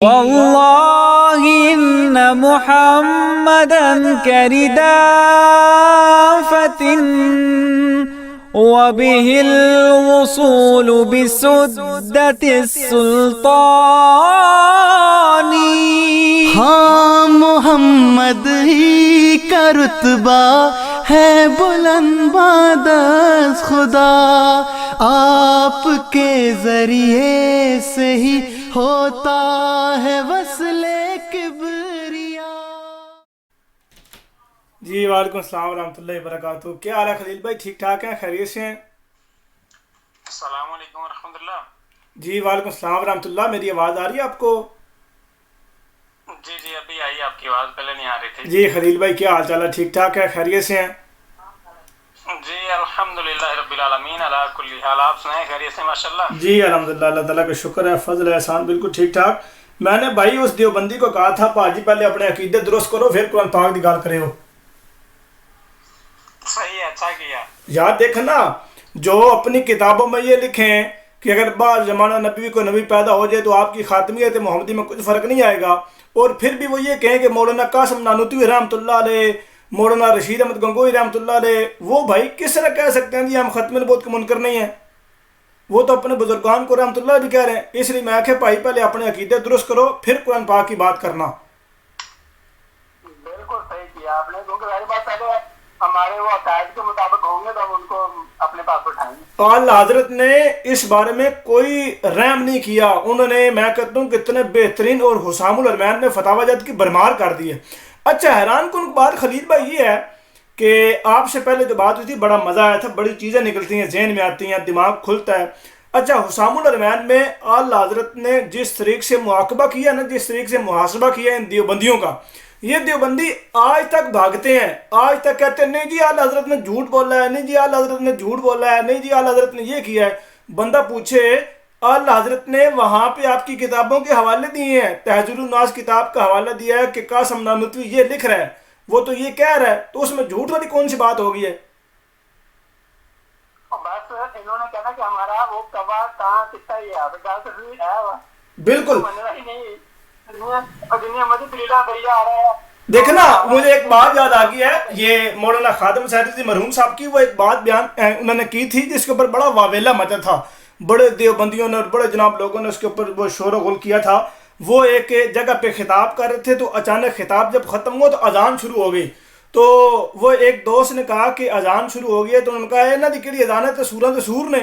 والله إن محمدا كردافة وبه الوصول بسدة السلطان. ہاں محمد ہی کا رتبہ ہے بلند بعد از خدا، آپ کے ذریعے سے ہی ہوتا ہے وصل کبریا. جی وعلیکم السلام ورحمۃ اللہ وبرکاتہ. کیا حال ہے خلیل بھائی؟ ٹھیک ٹھاک ہیں؟ خیریت سے ہیں؟ السلام علیکم ورحمۃ اللہ. جی وعلیکم السلام ورحمۃ اللہ. میری آواز آ رہی ہے آپ کو؟ جی ابھی آئی آپ کی آواز، پہلے نہیں آ رہی تھی. جی خلیل بھائی کیا حال چال ہے؟ ٹھیک ٹھاک ہے؟ خیریت سے ہیں؟ جی الحمدللہ رب العالمین علی کل حال. آپ سنائیں خیریت سے؟ ماشاءاللہ. جی الحمدللہ، اللہ تعالیٰ کا شکر ہے، فضل احسان بالکل ٹھیک ٹھاک. میں نے بھائی اس دیوبندی کو کہا تھا پاجی پہلے اپنے عقیدے درست کرو پھر قرآن پاک کی گال کرے ہو. صحیح ہے، اچھا کیا. یاد دیکھنا، جو اپنی کتابوں میں یہ لکھیں کہ اگر بعض زمانہ نبی کو نبی پیدا ہو جائے تو آپ کی خاتمیت محمدی میں کچھ فرق نہیں آئے گا، اور پھر بھی وہ یہ کہیں کہ مولانا قاسم نانوتوی رحمۃ اللہ علیہ، مولانا رشید احمد گنگوئی رحمۃ اللہ علیہ، وہ بھائی کس طرح کہہ سکتے ہیں جی ہم ختم نبوت کے منکر نہیں ہیں؟ وہ تو اپنے بزرگان کو رحمۃ اللہ بھی کہہ رہے ہیں. اس لیے میں کہ بھائی پہلے اپنے عقیدے درست کرو پھر قرآن پاک کی بات کرنا. بالکل صحیح کیا آپ نے، کیونکہ ظاہر بات ہے ہمارے وہ عقائد کے مطابق ہوں گے تو ہم ان کو اپنے پاس اٹھائیں گے. اعلیٰ حضرت نے اس بارے میں کوئی رحم نہیں کیا. انہوں نے میں کہتا ہوں کتنے بہترین اور حسام الرحمن میں فتاوی جات کی بھرمار کر دی ہے. اچھا حیران کن بات خلیل بھائی یہ ہے کہ آپ سے پہلے جو بات ہوئی تھی بڑا مزہ آیا تھا، بڑی چیزیں نکلتی ہیں، ذہن میں آتی ہیں، دماغ کھلتا ہے. اچھا حسام الرحمن میں اعلیٰ حضرت نے جس طریقے سے مواقبہ کیا نا، جس طریقے سے محاسبہ کیا ان دیوبندیوں کا، یہ دیوبندی آج تک بھاگتے ہیں، آج تک کہتے ہیں نہیں جی اعلیٰ حضرت نے جھوٹ بولا ہے، نہیں جی اعلیٰ حضرت نے جھوٹ بولا ہے، نہیں جی اعلیٰ حضرت نے یہ کیا ہے. بندہ پوچھے اعلیٰ حضرت نے وہاں پہ آپ کی کتابوں کے حوالے دیے ہیں، تہذیب الناس کتاب کا حوالہ دیا ہے کہ قاسم نانوتوی یہ لکھ رہا ہے، وہ تو یہ کہہ رہا ہے، تو اس میں جھوٹ والی کون سی بات ہوگی ہے؟ بس انہوں نے کہنا کہ ہمارا وہ کوا کہاں کتنا ہی ہے، گل تو ہے بالکل. مننا ہی نہیں، دنیا مجھے دلیلا دریا آ رہا ہے. دیکھنا مجھے ایک بات یاد آ گئی ہے، یہ مولانا خادم سید مرحوم صاحب کی وہ ایک بات بیان انہوں نے کی تھی جس کے اوپر بڑا واویلا مچا تھا، بڑے دیوبندیوں نے اور بڑے جناب لوگوں نے اس کے اوپر وہ شور و غل کیا تھا. وہ ایک جگہ پہ خطاب کر رہے تھے تو اچانک خطاب جب ختم ہوا تو اذان شروع ہو گئی. تو وہ ایک دوست نے کہا کہ اذان شروع ہو گئی ہے، تو انہوں نے کہا نہ دی کہڑی اذان ہے تو سور نے.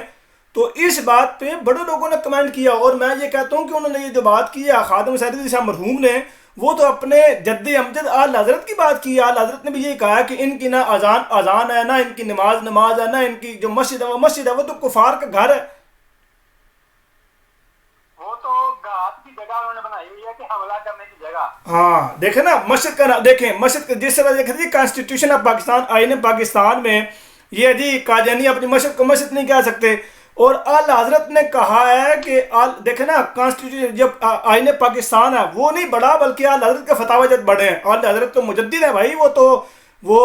تو اس بات پہ بڑے لوگوں نے کمنٹ کیا، اور میں یہ کہتا ہوں کہ انہوں نے یہ جو بات کی ہے خادم سید صاحب مرحوم نے، وہ تو اپنے جد امجد اعلیٰ حضرت کی بات کی ہے. اعلیٰ حضرت نے بھی یہی کہا کہ ان کی نہ اذان ہے، نہ ان کی نماز ہے، نہ ان کی جو مسجد ہے وہ مسجد ہے، وہ تو کفار کا گھر ہے. وہ تو گھات کی جگہ انہوں نے بنائی ہوئی ہے کہ حملہ کرنے کی جگہ. ہاں دیکھیں نا مسجد کا، دیکھیں مسجد کا جس طرح دیکھیں جی کانسٹیٹیوشن آف پاکستان، آئین پاکستان میں یہ جی قادیانی اپنی مسجد کو مسجد نہیں کہہ سکتے، اور اعلیٰ حضرت نے کہا ہے کہ دیکھیں نا کانسٹیٹیوشن جب آئین پاکستان ہے وہ نہیں بڑھا بلکہ اعلیٰ حضرت کے فتاوی جات بڑھے ہیں. اعلیٰ حضرت تو مجدد ہیں بھائی، وہ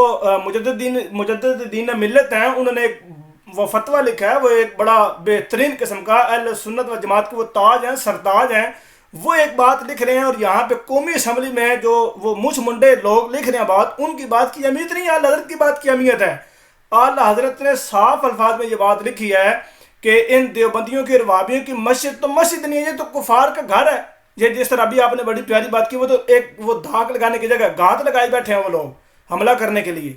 مجدد دین ملت ہیں. انہوں نے ایک وہ فتویٰ لکھا ہے، وہ ایک بڑا بہترین قسم کا اہل سنت و جماعت کے وہ تاج ہیں، سرتاج ہیں. وہ ایک بات لکھ رہے ہیں اور یہاں پہ قومی اسمبلی میں جو وہ مچھ منڈے لوگ لکھ رہے ہیں بات، ان کی بات کی اہمیت نہیں، اعلیٰ حضرت کی بات کی اہمیت ہے. اعلیٰ حضرت نے صاف الفاظ میں یہ بات لکھی ہے کہ ان دیوبندیوں کی روابیوں کی مسجد تو مسجد نہیں ہے، یہ تو کفار کا گھر ہے. یہ جس طرح ابھی آپ نے بڑی پیاری بات کی، وہ تو ایک وہ دھاک لگانے کی جگہ گھات لگائے بیٹھے ہیں وہ لوگ حملہ کرنے کے لیے.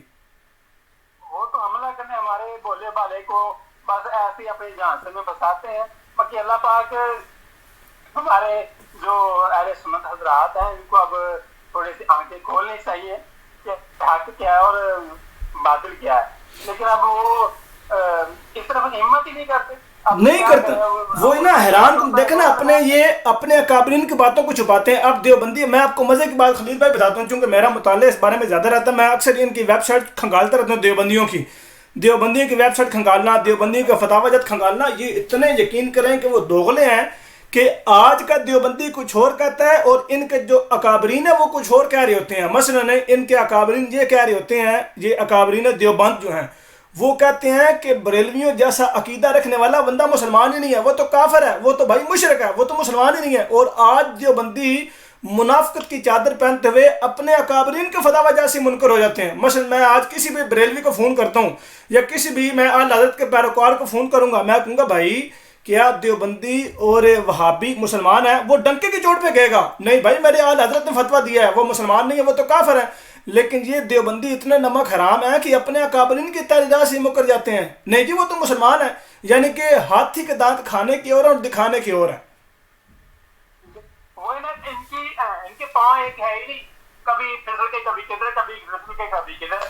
وہ تو حملہ کرنے ہمارے بولے بالے کو بس ایسے ہی اپنے جھانسے میں بساتے ہیں. باقی اللہ پاک ہمارے جو اہل سنت حضرات ہیں ان کو اب تھوڑی سی آنکھیں کھولنی چاہیے کہ حق کیا ہے اور باطل کیا ہے. لیکن اب وہ اس طرف ہمت ہی نہیں کرتے. وہی نا حیران دیکھنا اپنے اکابرین کی باتوں کو چھپاتے ہیں. اب دیوبندی، میں آپ کو مزے کی بات خلیل بھائی بتاتا ہوں چونکہ میرا مطالعہ اس بارے میں زیادہ رہتا ہے، میں اکثر ان کی ویب سائٹ کھنگالتا رہتا ہوں، دیوبندیوں کی ویب سائٹ کھنگالنا، دیوبندیوں کا فتاوی جات کھنگالنا. یہ اتنے یقین کریں کہ وہ دوغلے ہیں کہ آج کا دیوبندی کچھ اور کہتا ہے اور ان کے جو اکابرین ہیں وہ کچھ اور کہہ رہے ہوتے ہیں. مثلاً ان کے اکابرین یہ کہہ رہے ہوتے ہیں، یہ اکابرین دیوبند جو ہیں وہ کہتے ہیں کہ بریلویوں جیسا عقیدہ رکھنے والا بندہ مسلمان ہی نہیں ہے، وہ تو کافر ہے، وہ تو بھائی مشرک ہے، وہ تو مسلمان ہی نہیں ہے۔ اور آج دیوبندی منافقت کی چادر پہنتے ہوئے اپنے اکابرین کے فتاوی جیسے منکر ہو جاتے ہیں۔ مثلا میں آج کسی بھی بریلوی کو فون کرتا ہوں یا کسی بھی میں اعلی حضرت کے پیروکار کو فون کروں گا، میں کہوں گا بھائی کیا دیوبندی اور وہابی مسلمان ہے؟ وہ ڈنکے کی چوٹ پہ کہے گا نہیں بھائی میرے اعلی حضرت نے فتویٰ دیا ہے، وہ مسلمان نہیں ہے، وہ تو کافر ہے۔ لیکن یہ دیوبندی اتنے نمک حرام ہیں کہ اپنے اکابرین کی تعریضات سے مکر جاتے ہیں، نہیں جی وہ تو مسلمان ہے، یعنی کہ ہاتھی کے دانت کھانے کی اور دکھانے کی اور ہے۔ وہ نا ان کے پاؤں ایک ہے ہی نہیں، کبھی پھسل کے کبھی کدھر، کبھی پھسل کے کبھی کدھر۔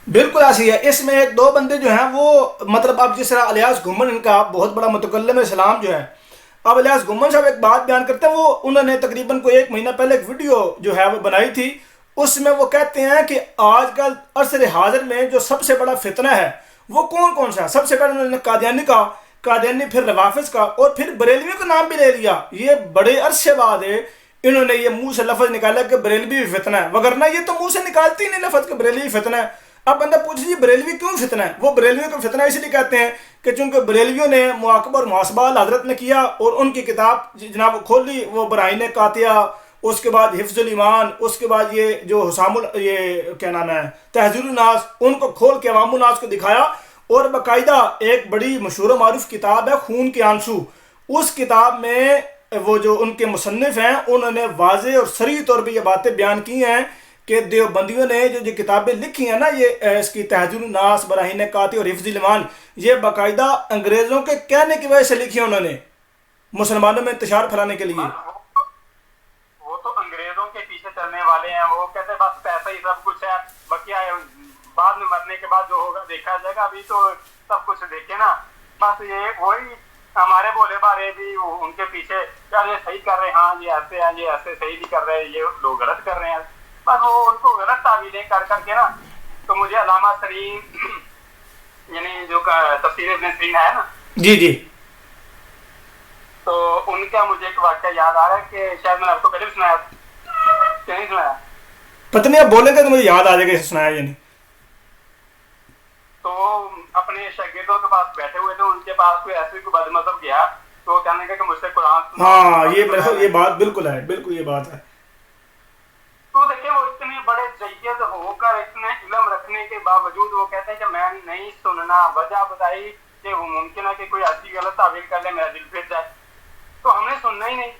بالکل ایسی ہے۔ اس میں ایک دو بندے جو ہیں وہ مطلب اب جس طرح الیاس گھمن ان کا بہت بڑا متکلم اسلام جو ہے، اب الیاس گھمن صاحب ایک بات بیان کرتے ہیں، وہ انہوں نے تقریباً کوئی 1 مہینہ پہلے ایک ویڈیو جو ہے وہ بنائی تھی، اس میں وہ کہتے ہیں کہ آج کل عصر حاضر میں جو سب سے بڑا فتنہ ہے وہ کون کون سا ہے؟ سب سے پہلے انہوں نے قادیانی کا، قادیانی پھر روافظ کا، اور پھر بریلویوں کا نام بھی لے لیا۔ یہ بڑے عرصے بعد انہوں نے یہ منہ سے لفظ نکالا کہ بریلوی بھی فتنہ ہے، وگرنہ یہ تو منہ سے نکالتی ہی نہیں لفظ کہ بریلوی فتنہ ہے۔ اب بندہ پوچھ لیجیے بریلوی کیوں فتنہ ہے؟ وہ بریلویوں کو فتنہ اس لیے کہتے ہیں کہ چونکہ بریلویوں نے مواقبہ اور محاسبہ حضرت نے کیا، اور ان کی کتاب جناب کھول لی، وہ براہین قاطعہ، اس کے بعد حفظ الایمان، اس کے بعد یہ جو حسام یہ کیا نام ہے تہذیب الناس، ان کو کھول کے عوام الناس کو دکھایا، اور باقاعدہ ایک بڑی مشہور و معروف کتاب ہے خون کے آنسو، اس کتاب میں وہ جو ان کے مصنف ہیں انہوں نے واضح اور صریح طور پہ یہ باتیں بیان کی ہیں کہ دیوبندیوں نے جو کتابیں لکھی ہیں نا، یہ اس کی تہذیب الناس، براہین قاطع اور حفظ الایمان، یہ باقاعدہ انگریزوں کے کہنے کی وجہ سے لکھی ہیں انہوں نے، مسلمانوں میں انتشار پھیلانے کے لیے۔ وہ تو انگریزوں کے پیچھے چلنے والے ہیں، وہ کہتے ہیں بس پیسہ ہی سب کچھ ہے، بقیہ بعد میں مرنے کے بعد جو ہوگا دیکھا جائے گا، ابھی تو سب کچھ دیکھے نا۔ بس یہ وہی ہمارے بولے بارے بھی ان کے پیچھے یار یہ صحیح کر رہے ہیں، ہاں یہ ایسے ہیں، یہ ایسے صحیح نہیں کر رہے، یہ لوگ غلط کر رہے ہیں، بس وہ ان کو غلط تعویلیں کر کر کے نا۔ تو مجھے علامہ سرین یعنی جو تفسیر ابن سیرین ہے نا، جی جی، تو ان کا مجھے ایک واقعہ یاد آ رہا ہے کہ شاید میں نے آپ کو پہلے بھی سنایا کہ نہیں سنایا، پتہ نہیں آپ بولیں گے تو مجھے یاد آ جائے گا اسے سنایا یا نہیں۔ تو اپنے شاگردوں کے پاس بیٹھے ہوئے تھے، ان کے پاس کوئی ایسے کوئی بد مذہب گیا تو کہنے کا کہ مجھ سے قرآن سنا۔ ہاں یہ بات بالکل ہے، بالکل یہ بات ہے۔ تو دیکھیں وہ اتنے بڑے جید ہو کر اتنے علم رکھنے کے باوجود وہ کہتے ہیں کہ میں نہیں سننا، وجہ بتائی کہ وہ ممکن ہے کہ کوئی ایسی غلط تعویل کر لے، میرا دل پھر جائے، تو ہم نے سننا ہی نہیں۔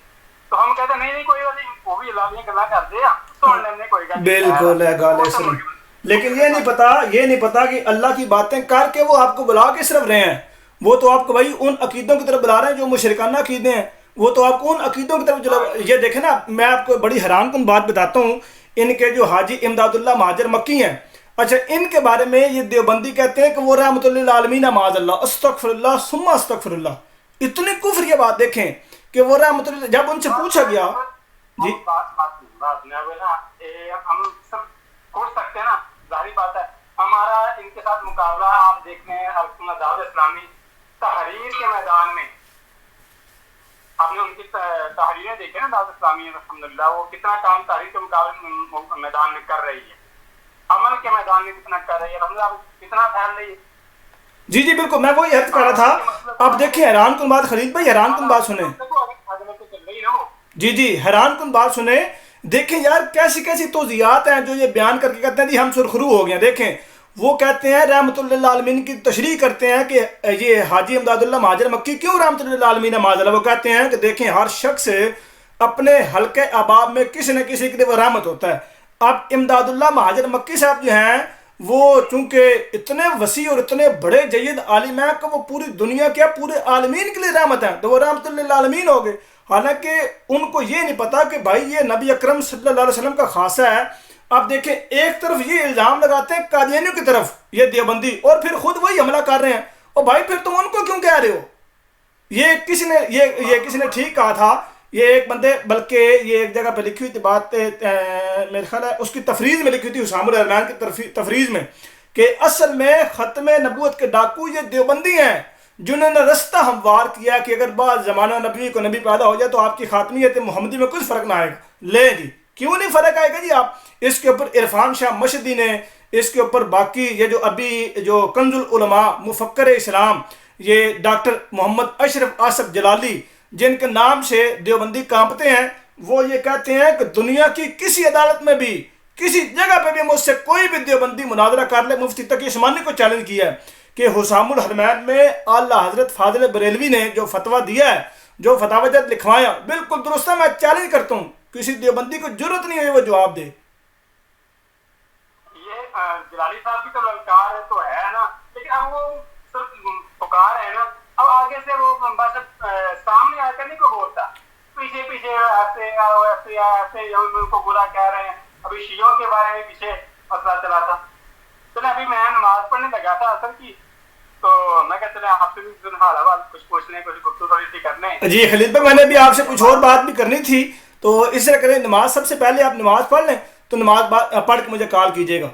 تو ہم کہتے ہیں نہیں کوئی بات نہیں، وہ بھی اللہ گلا کر دے، سن لینے کوئی گل، بالکل ہے گال ہے۔ لیکن یہ نہیں پتا کہ اللہ کی باتیں کر کے وہ آپ کو بلا کے صرف رہے ہیں، وہ تو آپ کو بھائی ان عقیدوں کی طرف بلا رہے ہیں جو مشرکانہ عقیدے ہیں، وہ تو آپ کو ان عقیدوں کی طرف یہ دیکھیں نا۔ میں آپ کو بڑی حیران کن بات بتاتا ہوں، ان کے جو حاجی امداد اللہ مہاجر مکی ہیں، اچھا ان کے بارے میں یہ دیوبندی کہتے ہیں کہ وہ رحمۃ اللہ عالمین معاذ اللہ، استغفر اللہ ثم استغفر اللہ، اتنی کفر یہ بات دیکھیں کہ وہ رحمۃ اللہ، جب ان سے پوچھا گیا جی ہم سب کھول سکتے ہیں نا، ظاہری بات ہے ہمارا ان کے ساتھ مقابلہ آپ دیکھتے ہیں دعوت اسلامی تحریر کے میدان میں، آپ نے ان کی تحریریں دیکھیں نا دعوت اسلامی الحمدللہ، وہ کتنا کام تحریر کے مقابلے میدان میں کر رہی ہے، عمل کے میدان میں کتنا کر رہی ہے، الحمدللہ کتنا پھیل رہی ہے۔ جی جی بالکل، میں وہی عرض کر رہا تھا۔ آپ دیکھیں حیران کن بات، خلیل بھائی حیران کن بات سنیں، جی حیران کن بات سنیں، دیکھیں یار کیسی کیسی توضیحات ہیں جو یہ بیان کر کے کہتے ہیں جی ہم سرخرو ہو گئے ہیں۔ دیکھیں وہ کہتے ہیں رحمۃ اللہ عالمین کی تشریح کرتے ہیں کہ یہ حاجی امداد اللہ مہاجر مکی کیوں رحمۃ اللہ عالمین معاذ اللہ، وہ کہتے ہیں کہ دیکھیں ہر شخص اپنے حلقے احباب میں کسی نہ کسی کے لیے وہ رحمت ہوتا ہے۔ اب امداد اللہ مہاجر مکی صاحب جو ہیں وہ چونکہ اتنے وسیع اور اتنے بڑے جید عالم ہیں کہ وہ پوری دنیا کے پورے عالمین کے لیے رحمت ہیں، تو وہ رحمۃ اللہ عالمین ہو گئے، حالانکہ ان کو یہ نہیں پتا کہ بھائی یہ نبی اکرم صلی اللہ علیہ وسلم کا خاصہ ہے۔ اب دیکھیں ایک طرف یہ الزام لگاتے ہیں قادیانیوں کی طرف یہ دیوبندی، اور پھر خود وہی حملہ کر رہے ہیں، اور بھائی پھر تم ان کو کیوں کہہ رہے ہو؟ یہ کسی نے ٹھیک کہا تھا، یہ ایک بندے، بلکہ یہ ایک جگہ پہ لکھی ہوئی تھی بات، میرے خیال ہے اس کی تفریز میں لکھی ہوئی تھی، حسام الرحمان کی تفریز میں، کہ اصل میں ختم نبوت کے ڈاکو یہ دیوبندی ہیں جنہوں نے رستہ ہموار کیا کہ اگر بعض زمانہ نبی کو نبی پیدا ہو جائے تو آپ کی خاتمیت محمدی میں کچھ فرق نہ آئے گا۔ لے جی کیوں نہیں فرق آئے گا جی؟ آپ اس کے اوپر عرفان شاہ مشہدی نے، اس کے اوپر باقی یہ جو ابھی جو کنز العلماء مفکر اسلام یہ ڈاکٹر محمد اشرف آصف جلالی جن کے نام سے دیوبندی کانپتے ہیں، وہ یہ کہتے ہیں کہ دنیا کی کسی عدالت میں بھی کسی جگہ پہ بھی مجھ سے کوئی بھی دیوبندی مناظرہ کر لے، مفتی تقی عثمانی کو چیلنج کیا ہے کہ حسام الحرمین میں اعلیٰ حضرت فاضل بریلوی نے جو فتویٰ دیا ہے، جو فتاوی جات لکھوایا، بالکل درست ہے، میں چیلنج کرتا ہوں، کسی دیوبندی کو ضرورت نہیں ہے وہ جواب دے۔ یہ جلالی صاحب کی تو للکار تو ہے نا، لیکن اب وہ پکار ہے نا، اب آگے سے وہ بس سامنے آ کر نہیں کو بولتا، پیچھے پیچھے ایسے ایسے ان کو برا کہہ رہے ہیں۔ ابھی شیعوں کے بارے میں پیچھے مسئلہ چلا تھا، چلے ابھی میں نماز پڑھنے لگا تھا اثر کی، تو میں کہتے ہیں آپ سے بھی حال حوال کچھ پوچھنے، کچھ گفتگو تھوڑی سی کرنے۔ جی خلیل بھائی، میں نے بھی آپ سے کچھ اور بات بھی کرنی تھی، تو اس طرح کریں، نماز سب سے پہلے آپ نماز پڑھ لیں، تو نماز پڑھ کے مجھے کال کیجیے گا۔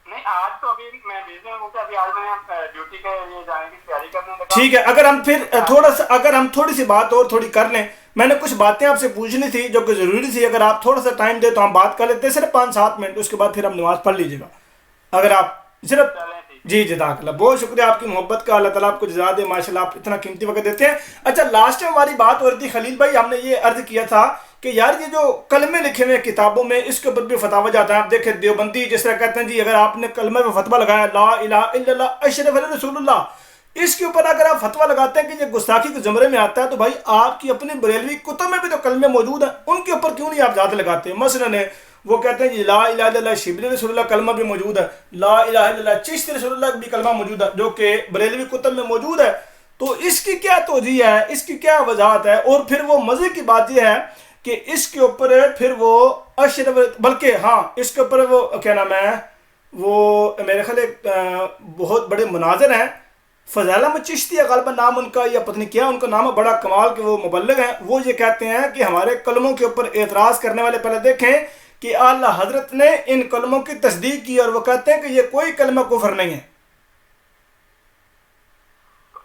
نہیں آج تو ابھی میں بزی ہوں، کہ ابھی آج میں ڈیوٹی کے لیے جانے کی تیاری کرنے لگا۔ ٹھیک ہے، اگر ہم تھوڑی سی بات اور تھوڑی کر لیں، میں نے کچھ باتیں آپ سے پوچھنی تھی جو کہ ضروری تھی، اگر آپ تھوڑا سا ٹائم دیں تو ہم بات کر لیتے ہیں، صرف 5-7 منٹ، اس کے بعد پھر ہم نماز پڑھ لیجیے گا اگر آپ صرف۔ جی جزاک اللہ، بہت شکریہ آپ کی محبت کا، اللہ تعالیٰ آپ کو جزا دے، ماشاء اللہ آپ اتنا قیمتی وقت دیتے ہیں۔ اچھا، لاسٹ میں ہماری بات ہو رہی تھی خلیل بھائی، ہم نے یہ عرض کیا تھا کہ یار یہ جو کلمے لکھے ہوئے کتابوں میں، اس کے اوپر بھی فتاوی جاتا ہے۔ آپ دیکھیں دیوبندی جس طرح کہتے ہیں جی اگر آپ نے کلمے میں فتویٰ لگایا لا الہ الا اللہ اشرف علی رسول اللہ، اس کے اوپر اگر آپ فتویٰ لگاتے ہیں کہ یہ گستاخی کے زمرے میں آتا ہے، تو بھائی آپ کی اپنی بریلوی کتب میں بھی تو کلمے موجود ہیں، ان کے اوپر کیوں نہیں آپ ذات لگاتے؟ مثلاً وہ کہتے ہیں جی لا الہ الا اللہ شبلی رسول اللہ کلمہ بھی موجود ہے، لا الہ الا اللہ چشتی رسول اللہ بھی کلمہ موجود ہے، جو کہ بریلوی کتب میں موجود ہے۔ تو اس کی کیا توجیہ ہے، اس کی کیا وضاحت ہے؟ اور پھر وہ مزے کی بات یہ ہے کہ اس کے اوپر پھر وہ اشرف، بلکہ ہاں اس کے اوپر وہ کیا نام ہے، وہ میرے خیال بہت بڑے مناظر ہیں، فضیل احمد چشتی ہے غالباً نام ان کا، یا پتہ نہیں کیا ان کا نام ہے، بڑا کمال کے وہ مبلغ ہیں۔ وہ یہ کہتے ہیں کہ ہمارے کلموں کے اوپر اعتراض کرنے والے پہلے دیکھیں کہ اعلیٰ حضرت نے ان کلموں کی تصدیق کی، اور وہ کہتے ہیں کہ یہ کوئی کلمہ کفر نہیں ہے۔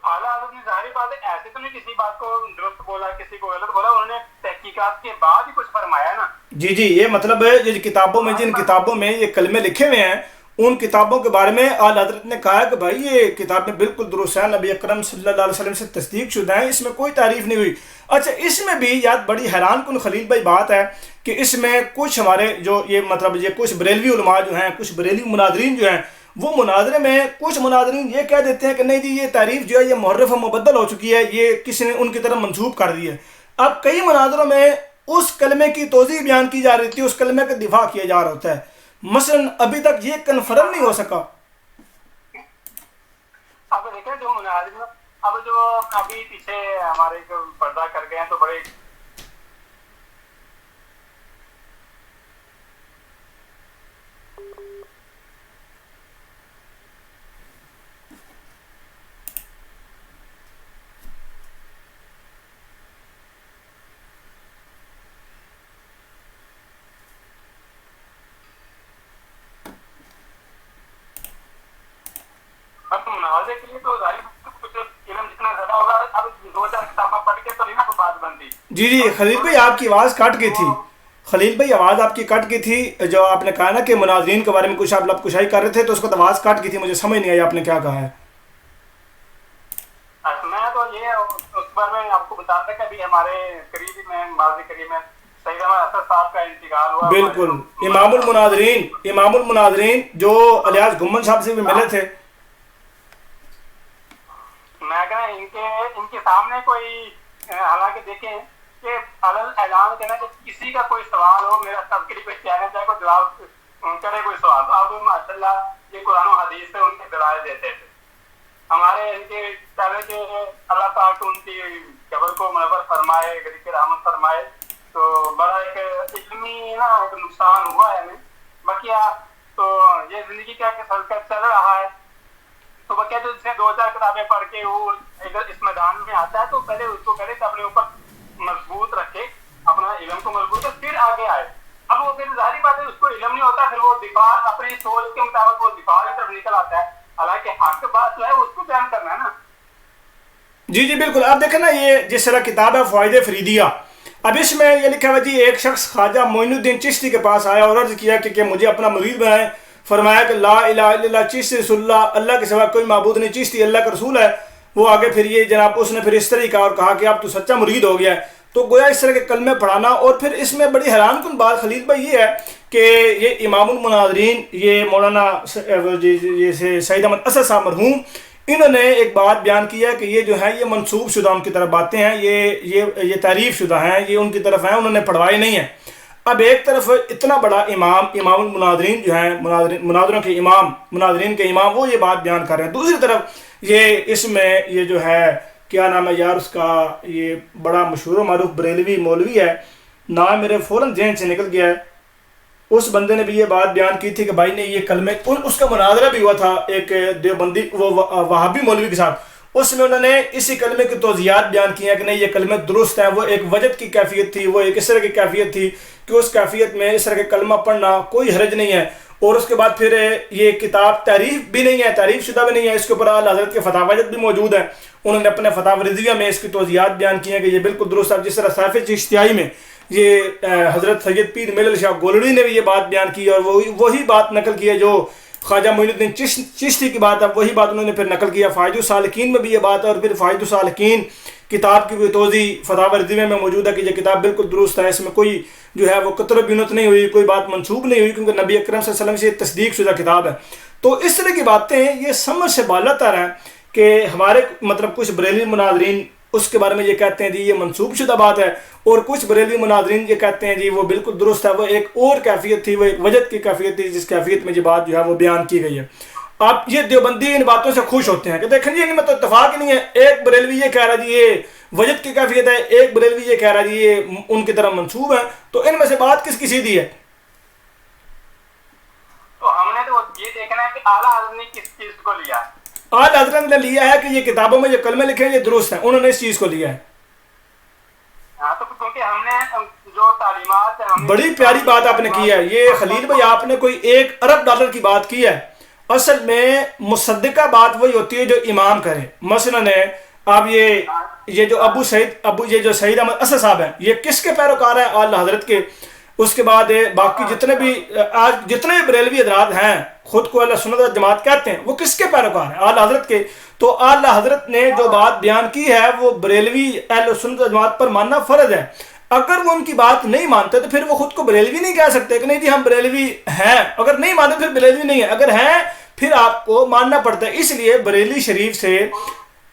اعلیٰ حضرت نے ظاہری بات ہے ایسے تو نہیں کسی بات کو درست بولا کسی کو غلط بولا، انہوں نے تحقیقات کے بعد ہی کچھ فرمایا نا۔ جی یہ مطلب ہے جن کتابوں میں یہ کلمے لکھے ہوئے ہیں، ان کتابوں کے بارے میں اعلیٰ حضرت نے کہا کہ بھائی یہ کتابیں بالکل درست ہیں، نبی اکرم صلی اللہ علیہ وسلم سے تصدیق شدہ ہیں، اس میں کوئی تعریف نہیں ہوئی۔ اچھا، اس میں بھی یاد بڑی حیران کن خلیل بھائی بات ہے کہ اس میں کچھ ہمارے جو یہ کچھ بریلوی علماء جو ہیں، کچھ بریلوی مناظرین جو ہیں، وہ مناظرے میں کچھ مناظرین یہ کہہ دیتے ہیں کہ نہیں جی یہ تعریف جو ہے یہ محرف و مبدل ہو چکی ہے، یہ کسی نے ان کی طرف منسوب کر دی ہے۔ اب کئی مناظروں میں اس کلمے کی توضیح بیان کی جا رہی تھی، اس کلمے کا دفاع کیا جا رہا ہوتا ہے، مثلا ابھی تک یہ کنفرم نہیں ہو سکا۔ اب دیکھیں جو مناظر اب جو ابھی پیچھے ہمارے جو پردہ کر گئے ہیں تو بڑے مناظرے کے لیے تو ظاہر کچھ علم جتنا زیادہ ہوگا، اب 2-4 کتابیں پڑھ کے تو نہیں نا کوئی بات بنتی۔ جی خلیل بھائی آپ کی آواز کٹ گئی تھی، خلیل بھائی آواز آپ کی کٹ گئی تھی، جو آپ نے کہا نا کہ مناظرین کے بارے میں کچھ آپ لب کشائی کر رہے تھے، تو اس کو آواز کٹ گئی تھی، مجھے سمجھ نہیں آئی آپ نے کیا کہا ہے۔ میں تو یہ اس بار میں آپ کو بتا رہا تھا کہ ابھی ہمارے قریب میں ماضی قریب میں سید احمد اسد صاحب کا انتقال ہوا۔ بالکل، امام المناظرین جو الیاس گمن صاحب سے بھی ملے تھے۔ میں کہنا ان کے سامنے کوئی حالانکہ دیکھیں کہ اعلان کہنا کہ کسی کا کوئی سوال ہو، میرا سب کے لیے کوئی چیلنج ہے، کوئی جواب کرے کوئی سوال، اب ماشاء اللہ یہ قرآن و حدیث سے ان کے دلائل دیتے تھے۔ ہمارے ان کے پہلے کے اللہ پاک ان کی قبر کو منور فرمائے، غریق رحمت فرمائے، تو بڑا ایک علمی نا ایک نقصان ہوا ہے ہمیں۔ باقی تو یہ زندگی کا سلسلہ چل رہا ہے، تو بقیہ جو سے 2-4 کتابیں پڑھ کے وہ اس میدان میں آتا ہے تو پہلے اس کو کرے تو اپنے اوپر مضبوط رکھے، اپنا علم کو مضبوط رکھے، پھر آگے آئے۔ اب وہ پھر ظاہری بات ہے اس کو علم نہیں ہوتا، پھر وہ دفاع اپنی سوچ کے مطابق وہ دفاع کی طرف نکل آتا ہے، حالانکہ حق بات جو ہے اس کو بیان کرنا ہے نا۔ جی بالکل، آپ دیکھیں نا یہ جس طرح کتاب ہے فوائد فریدیہ، اب اس میں یہ لکھا ہوا جی ایک شخص خواجہ معین الدین چشتی کے پاس آیا اور عرض کیا کہ مجھے اپنا مرید بنائیں. فرمایا کہ لا الہ الا اللہ چشتی رسول اللہ, اللہ کے سوا کوئی معبود نہیں, چشتی اللہ کا رسول ہے. وہ آگے پھر یہ جناب اس نے پھر اس طرح کہا اور کہا کہ اب تو سچا مرید ہو گیا ہے. تو گویا اس طرح کے کلمے پڑھانا. اور پھر اس میں بڑی حیران کن بات خلیل بھائی یہ ہے کہ یہ امام المناظرین یہ مولانا سعید احمد اسد صاحب مرحوم, انہوں نے ایک بات بیان کیا کہ یہ جو ہے یہ منسوب شدہ ان کی طرف باتیں ہیں, یہ تعریف شدہ ہیں, یہ ان کی طرف ہیں, انہوں نے پڑھوائے نہیں ہیں. اب ایک طرف اتنا بڑا امام المناظرین جو ہیں مناظروں کے امام, مناظرین کے امام, وہ یہ بات بیان کر رہے ہیں. دوسری طرف یہ اس میں یہ جو ہے کیا نام ہے یار اس کا, یہ بڑا مشہور و معروف بریلوی مولوی ہے, نام میرے فوراً ذہن سے نکل گیا ہے. اس بندے نے بھی یہ بات بیان کی تھی کہ بھائی نے یہ کلمے, اس کا مناظرہ بھی ہوا تھا ایک دیوبندی وہ وہابی مولوی کے ساتھ. اس میں انہوں نے اسی کلمے کی توضیحات بیان کی ہیں کہ نہیں یہ کلمے درست ہیں. وہ ایک وجد کی کیفیت تھی, وہ ایک اس طرح کی کیفیت تھی کہ اس کیفیت میں اس طرح کے کلمہ پڑھنا کوئی حرج نہیں ہے. اور اس کے بعد پھر یہ کتاب تعریف بھی نہیں ہے, تعریف شدہ بھی نہیں ہے, اس کے اوپر اعلیٰ حضرت کے فتح وجد بھی موجود ہیں. انہوں نے اپنے فتح رضویہ میں اس کی توضیحات بیان کی ہیں کہ یہ بالکل درست ہے. جس طرح صحیفہ چشتیائی میں یہ حضرت سید پیر ملل شاہ گولڑی نے بھی یہ بات بیان کی اور وہی بات نقل کی ہے جو خواجہ معین الدین چشتی کی بات ہے, وہی بات انہوں نے پھر نقل کیا. فائد السالکین میں بھی یہ بات ہے, اور پھر فائد السالکین کتاب کی بھی توضیح فتح رضویہ میں موجود ہے کہ یہ کتاب بالکل درست ہے, اس میں کوئی جو ہے وہ قطر بینت نہیں ہوئی, کوئی بات منسوب نہیں ہوئی, کیونکہ نبی اکرم صلی اللہ علیہ وسلم سے تصدیق شدہ کتاب ہے. تو اس طرح کی باتیں یہ سمجھ سے بالا تر ہیں کہ ہمارے مطلب کچھ بریلوی مناظرین اس کے بارے میں یہ کہتے ہیں جی یہ منسوب شدہ بات ہے, اور کچھ بریلوی مناظرین یہ کہتے ہیں جی وہ بالکل درست ہے, وہ ایک اور کیفیت تھی, وہ ایک وجد کی کیفیت تھی جس کیفیت میں یہ بات جو ہے وہ بیان کی گئی ہے. اب یہ دیوبندی ان باتوں سے خوش ہوتے ہیں کہ دیکھیں جی ان میں تو اتفاق ہی نہیں ہے. ایک بریلوی یہ کہہ رہا جی یہ وجد کی کیفیت ہے, ایک بریلوی یہ کہہ رہا جی یہ ان کی طرف منسوب ہے, تو ان میں سے بات کس کی سیدھی ہے؟ تو ہم نے تو یہ دیکھنا ہے کہ اعلیٰ حضرت نے کس چیز کو لیا ہے. اعلیٰ حضرت نے لیا ہے کہ یہ کتابوں میں جو کلمے لکھے ہیں یہ درست ہیں, انہوں نے اس چیز کو لیا ہے. ہاں تو کیونکہ ہم نے جو تعلیمات ہیں, بڑی پیاری بات آپ نے کی ہے یہ خلیل بھائی, آپ نے کوئی $1 ارب کی بات کی ہے. اصل میں مصدقہ بات وہی ہوتی ہے جو امام کرے. مثلاً اب یہ جو سعید احمد اسد صاحب ہیں یہ کس کے پیروکار ہیں؟ اعلیٰ حضرت کے. اس کے بعد باقی جتنے بھی آج جتنے بریلوی حضرات ہیں خود کو اہل سنت والجماعت کہتے ہیں, وہ کس کے پیروکار ہیں؟ اعلیٰ حضرت کے. تو اعلیٰ حضرت نے جو بات بیان کی ہے وہ بریلوی اہل سنت والجماعت پر ماننا فرض ہے. اگر وہ ان کی بات نہیں مانتے تو پھر وہ خود کو بریلوی نہیں کہہ سکتے کہ نہیں جی ہم بریلوی ہیں. اگر نہیں مانتے پھر بریلوی نہیں ہے, اگر ہیں پھر آپ کو ماننا پڑتا ہے. اس لیے بریلی شریف سے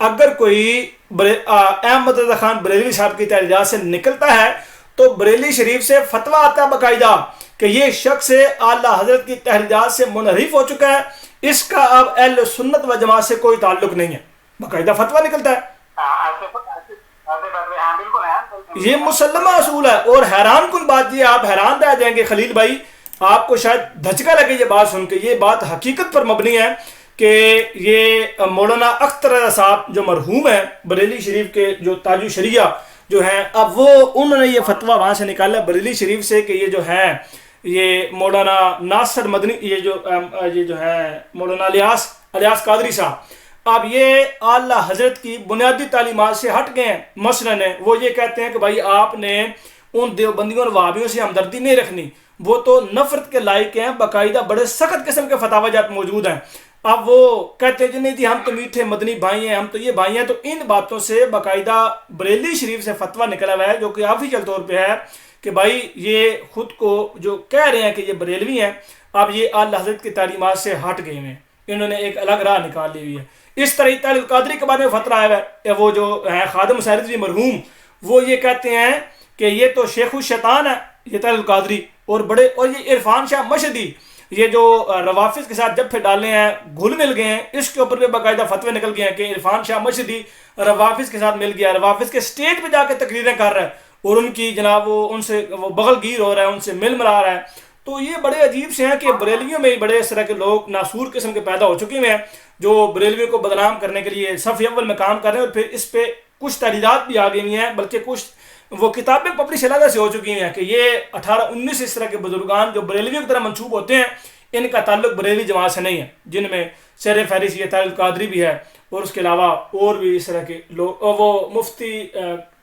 اگر کوئی احمد رضا خان بریلوی صاحب کی تحریرات سے نکلتا ہے تو بریلی شریف سے فتویٰ آتا ہے باقاعدہ کہ یہ شخص اعلیٰ حضرت کی تحریرات سے منحرف ہو چکا ہے, اس کا اب اہل سنت و جماعت سے کوئی تعلق نہیں ہے, باقاعدہ فتویٰ نکلتا ہے. یہ مسلمہ اصول ہے. اور حیران کن بات یہ, آپ حیران رہ جائیں گے خلیل بھائی, آپ کو شاید دھچکا لگے یہ بات سن کے, یہ بات حقیقت پر مبنی ہے کہ یہ مولانا اختر رضا صاحب جو مرحوم ہیں بریلی شریف کے جو تاج الشریعہ جو ہیں, اب وہ انہوں نے یہ فتویٰ وہاں سے نکالا بریلی شریف سے کہ یہ جو ہیں یہ مولانا ناصر مدنی یہ جو ہے مولانا الیاس قادری صاحب, اب یہ اعلیٰ حضرت کی بنیادی تعلیمات سے ہٹ گئے ہیں. مثلاً وہ یہ کہتے ہیں کہ بھائی آپ نے ان دیوبندیوں اور وہابیوں سے ہمدردی نہیں رکھنی, وہ تو نفرت کے لائق ہیں, باقاعدہ بڑے سخت قسم کے فتاوی جات موجود ہیں. اب وہ کہتے ہیں نہیں جی ہم تو میٹھے مدنی بھائی ہیں, ہم تو یہ بھائی ہیں. تو ان باتوں سے باقاعدہ بریلی شریف سے فتویٰ نکلا ہوا ہے جو کہ آفیشل طور پہ ہے کہ بھائی یہ خود کو جو کہہ رہے ہیں کہ یہ بریلوی ہیں, اب یہ اعلیٰ حضرت کی تعلیمات سے ہٹ گئے ہیں, انہوں نے ایک الگ راہ نکال لی ہوئی ہے. اس طرح تعالی القادری کے بارے میں فتویٰ آیا ہے, وہ جو ہیں خادم حسین رضوی مرحوم, وہ یہ کہتے ہیں کہ یہ تو شیخ الشیطان ہے یہ تعالی القادری, اور یہ عرفان شاہ مشہدی یہ جو روافظ کے ساتھ جب پھر ڈالے ہیں گھل مل گئے ہیں, اس کے اوپر بھی باقاعدہ فتوے نکل گئے ہیں کہ عرفان شاہ مشہدی روافظ کے ساتھ مل گیا, روافظ کے اسٹیج پہ جا کے تقریریں کر رہا ہے اور ان کی جناب وہ ان سے وہ بغل گیر ہو رہا ہے, ان سے مل ملا رہا ہے. تو یہ بڑے عجیب سے ہیں کہ بریلویوں میں بڑے اس طرح کے لوگ ناسور قسم کے پیدا ہو چکے ہیں جو بریلویوں کو بدنام کرنے کے لیے صف اول میں کام کر رہے ہیں. اور پھر اس پہ کچھ تحریرات بھی آ گئی ہیں, بلکہ کچھ وہ کتابیں پبلش علیحدہ سے ہو چکی ہیں کہ یہ 18-19 اس طرح کے بزرگان جو بریلویوں کی طرح منسوب ہوتے ہیں ان کا تعلق بریلوی جماعت سے نہیں ہے, جن میں سیر فہرست یہ تعالی القادری بھی ہے, اور اس کے علاوہ اور بھی اس طرح کے لوگ, وہ مفتی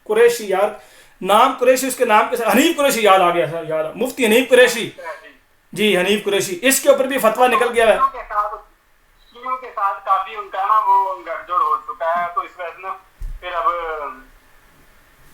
قریشی یار نام قریشی اس کے نام کے ساتھ حنیف قریشی یاد آ گیا سر، یاد مفتی حنیف قریشی، جی حنیف قریشی، اس کے اوپر بھی فتویٰ نکل گیا ہے. شیعوں کے ساتھ کافی ان کا نا وہ گڑ جوڑ ہو چکا ہے، تو اس وجہ سے نا پھر اب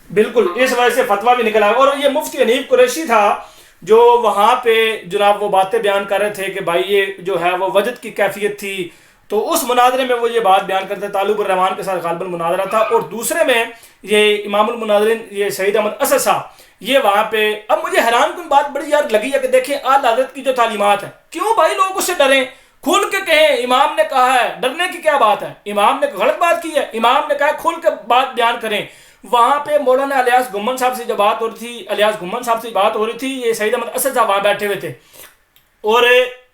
بالکل اس وجہ سے فتویٰ بھی نکلا ہے. اور یہ مفتی حنیف قریشی تھا جو وہاں پہ جناب وہ باتیں بیان کر رہے تھے کہ بھائی یہ جو ہے وہ وجد کی کیفیت تھی، تو اس مناظرے میں وہ یہ بات بیان کرتے. طالب الرحمان کے ساتھ غالباً مناظرہ تھا، اور دوسرے میں یہ امام المناظرین یہ سعید احمد اسد صاحب یہ وہاں پہ. اب مجھے حیران کن بات بڑی یار لگی ہے کہ دیکھیں اعلیٰ حضرت کی جو تعلیمات ہیں، کیوں بھائی لوگ اس سے ڈریں؟ کھل کے کہیں امام نے کہا ہے، ڈرنے کی کیا بات ہے؟ امام نے غلط بات کی ہے، امام نے کہا ہے کھل کے بات بیان کریں. وہاں پہ مولانا الیاس گھمن صاحب سے جب بات ہو رہی تھی، الیاس گھمن صاحب سے بات ہو رہی تھی، یہ سعید احمد اسد صاحب وہاں بیٹھے ہوئے تھے، اور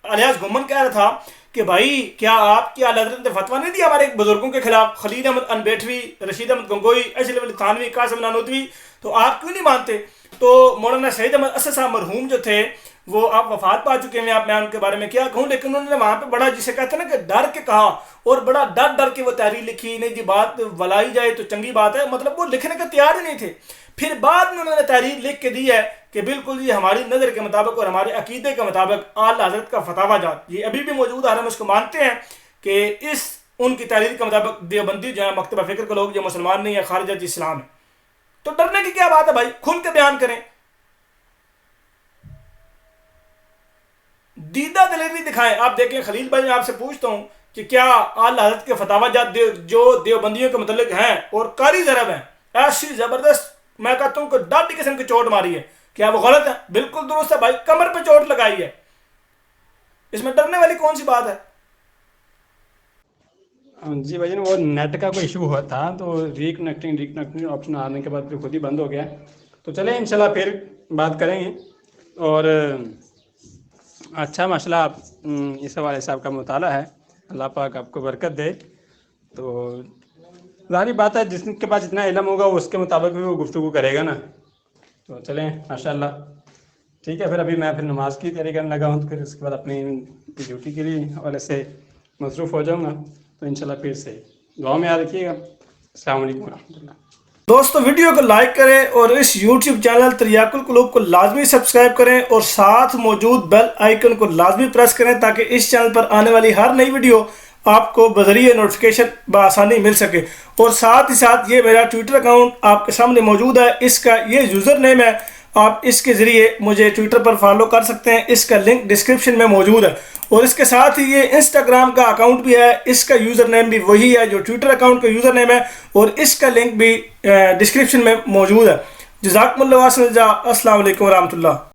الیاس گھمن کہہ رہا تھا کہ بھائی کیا آپ کی اعلیٰ حضرت نے فتویٰ نہیں دیا ہمارے بزرگوں کے خلاف، خلیل احمد انبیٹوی، رشید احمد گنگوئی، اشرف علی تھانوی، قاسم نانوتوی، تو آپ کیوں نہیں مانتے؟ تو مولانا سعید احمد اسد صاحب مرحوم جو تھے وہ آپ وفات پا چکے ہیں، میں ان کے بارے میں کیا کہوں، لیکن انہوں نے وہاں پہ بڑا جسے کہتے ہیں نا کہ ڈر کے کہا، اور بڑا ڈر کے وہ تحریر لکھی. نہیں جی بات ولائی جائے تو چنگی بات ہے، مطلب وہ لکھنے کے تیار ہی نہیں تھے. پھر بعد میں انہوں نے تحریر لکھ کے دی ہے کہ بالکل یہ ہماری نظر کے مطابق اور ہمارے عقیدے کے مطابق اعلیٰ حضرت کا فتاویٰ جات یہ ابھی بھی موجود ہے، ہم اس کو مانتے ہیں کہ اس ان کی تحریر کے مطابق دیوبندی جو ہے مکتبہ فکر کے لوگ جو مسلمان نہیں ہے، خارجہ اسلام ہے. تو ڈرنے کی کیا بات ہے بھائی، کھل کے بیان کریں، دیدہ دلیری دکھائیں. آپ دیکھیں خلیل بھائی میں آپ سے پوچھتا ہوں کہ کیا اعلیٰ حضرت کے فتاویٰ جات جو دیوبندیوں کے متعلق ہیں اور قاری ضرب ہیں، ایسی زبردست میں کہتا ہوں کہ ڈاڈی قسم کی چوٹ ماری ہے، کیا وہ غلط ہے؟ بالکل درست ہے بھائی، کمر پہ چوٹ لگائی ہے، اس میں ڈرنے والی کون سی بات ہے؟ جی بھائی وہ نیٹ کا کوئی ایشو ہوا تھا، تو ریکنیکٹنگ آپشن آنے کے بعد پھر خود ہی بند ہو گیا. تو چلیں انشاءاللہ پھر بات کریں گے. اور اچھا مسئلہ اس حوالے سے آپ کا مطالعہ ہے، اللہ پاک آپ کو برکت دے. تو ظاہری بات ہے جس کے پاس جتنا علم ہوگا اس کے مطابق بھی وہ گفتگو کرے گا نا. تو چلیں ماشاءاللہ ٹھیک ہے. پھر ابھی میں نماز کی تیاری کرنے لگا ہوں، تو پھر اس کے بعد اپنی ڈیوٹی کے لیے حوالے سے مصروف ہو جاؤں گا. تو انشاءاللہ پھر سے دعا میں یاد رکھیے گا. السلام علیکم ورحمۃ اللہ. دوستو ویڈیو کو لائک کریں اور اس یوٹیوب چینل تریاق القلوب کو لازمی سبسکرائب کریں، اور ساتھ موجود بیل آئیکن کو لازمی پریس کریں تاکہ اس چینل پر آنے والی ہر نئی ویڈیو آپ کو بذریعہ نوٹیفیکیشن بآسانی مل سکے. اور ساتھ ہی ساتھ یہ میرا ٹویٹر اکاؤنٹ آپ کے سامنے موجود ہے، اس کا یہ یوزر نیم ہے، آپ اس کے ذریعے مجھے ٹویٹر پر فالو کر سکتے ہیں، اس کا لنک ڈسکرپشن میں موجود ہے. اور اس کے ساتھ ہی یہ انسٹاگرام کا اکاؤنٹ بھی ہے، اس کا یوزر نیم بھی وہی ہے جو ٹویٹر اکاؤنٹ کا یوزر نیم ہے، اور اس کا لنک بھی ڈسکرپشن میں موجود ہے. جزاکم اللہ خیر. السلام علیکم ورحمۃ اللہ.